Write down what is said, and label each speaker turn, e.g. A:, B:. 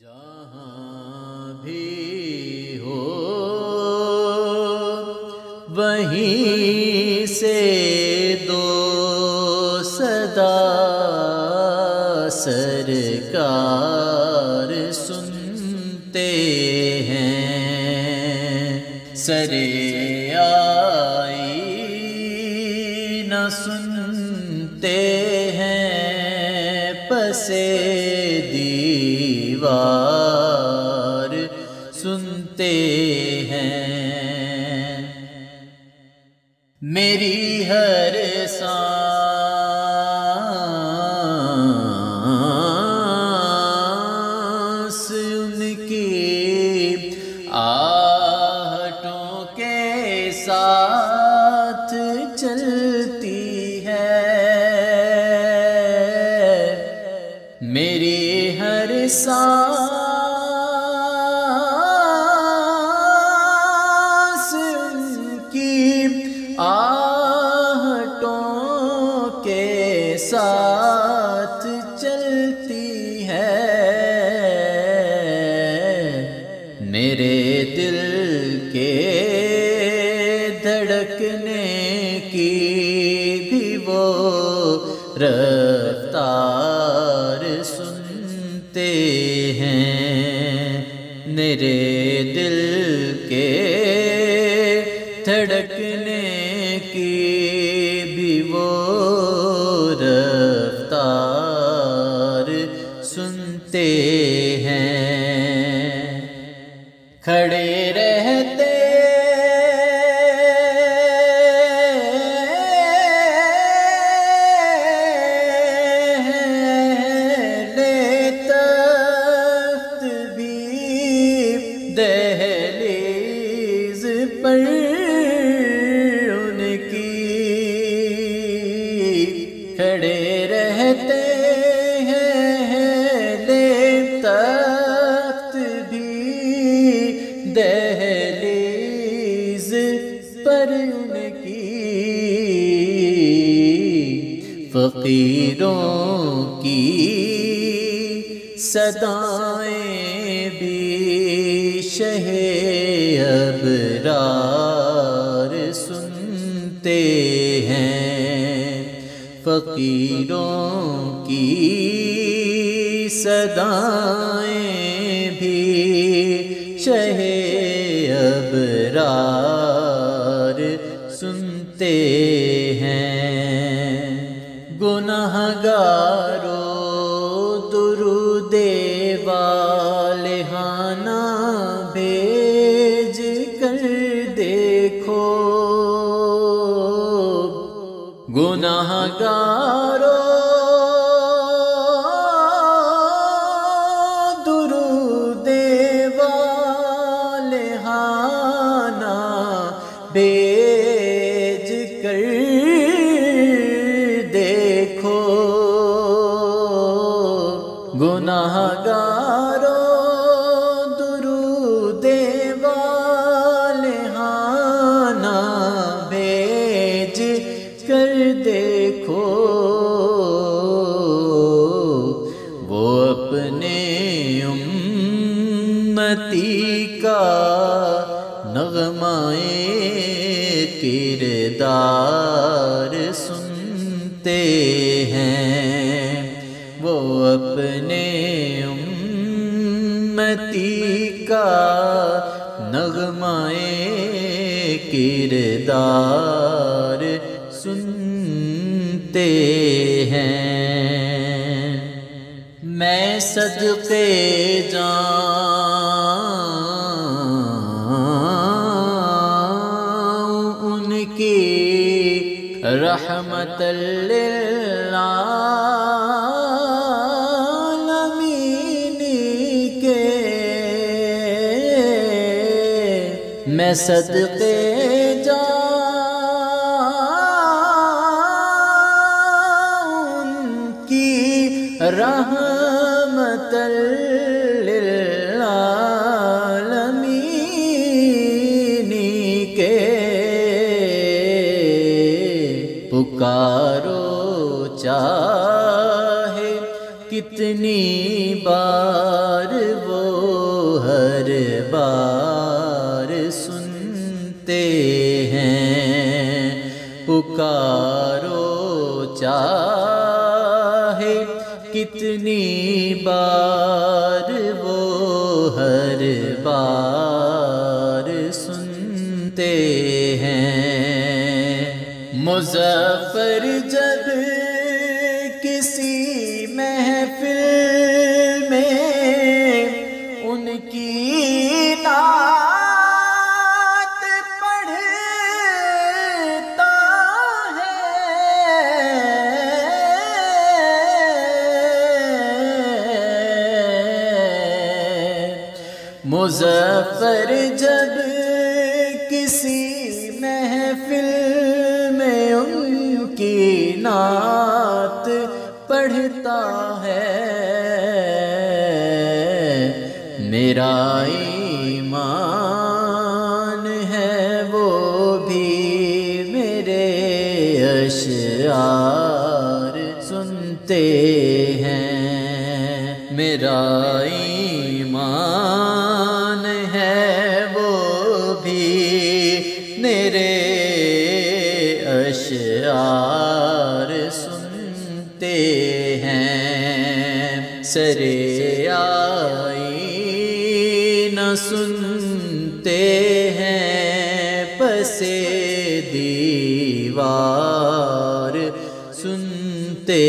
A: جہاں بھی ہو وہیں سے دو صدا سرکار سنتے ہیں، سرے آئی نہ سنتے ہیں، پسے دیوار سنتے ہیں، میری ہر سانس ان کی آہٹوں کے ساتھ چلتی ہے، میری ہر سانس ان کی آہٹوں کے ساتھ چلتی ہے، میرے دل کے دھڑکنے کی بھی وہ رفتار سنتے ہیں، میرے دل کے دھڑکنے کی بھی وہ رفتار سنتے ہیں، کھڑے رہتے دہلیز پر ان کی، کھڑے رہتے ہیں لے تخت بھی دہلیز پر ان کی، فقیروں کی صدائیں بھی شہ ابرار سنتے ہیں، فقیروں کی صدائیں بھی شہ ابرار سنتے ہیں، گنہگارو درود والہانہ بھیج کر دیکھو، گنہگارو درود والہانہ بھیج کر دیکھو، گنہگارو درود والہانہ بھیج کر دیکھو، وہ اپنے امتی کا نغمۂ کردار سنتے ہیں، وہ اپنے امتی کا نغمۂ کردار سنتے ہیں، میں صدقے جاؤں ان کی رحمت للعالمین کے، میں صدقے جاؤں ان کی رحمت للعالمین کے، پکارو چاہے کتنی بار وہ ہر بار سنتے ہیں، پکارو چاہے کتنی بار وہ ہر بار سنتے ہیں۔ مظفر جب کسی محفل میں ان کی نعت پڑھتا ہے، مظفر جب کسی محفل میں ان کی نعت پڑھتا ہے، میرا ایمان ہے وہ بھی میرے اشعار سنتے ہیں، میرا ایمان ہے وہ بھی میرے اشعار سنتے ہیں۔ سرے آئینہ سنتے ہیں، پسے دیوار سنتے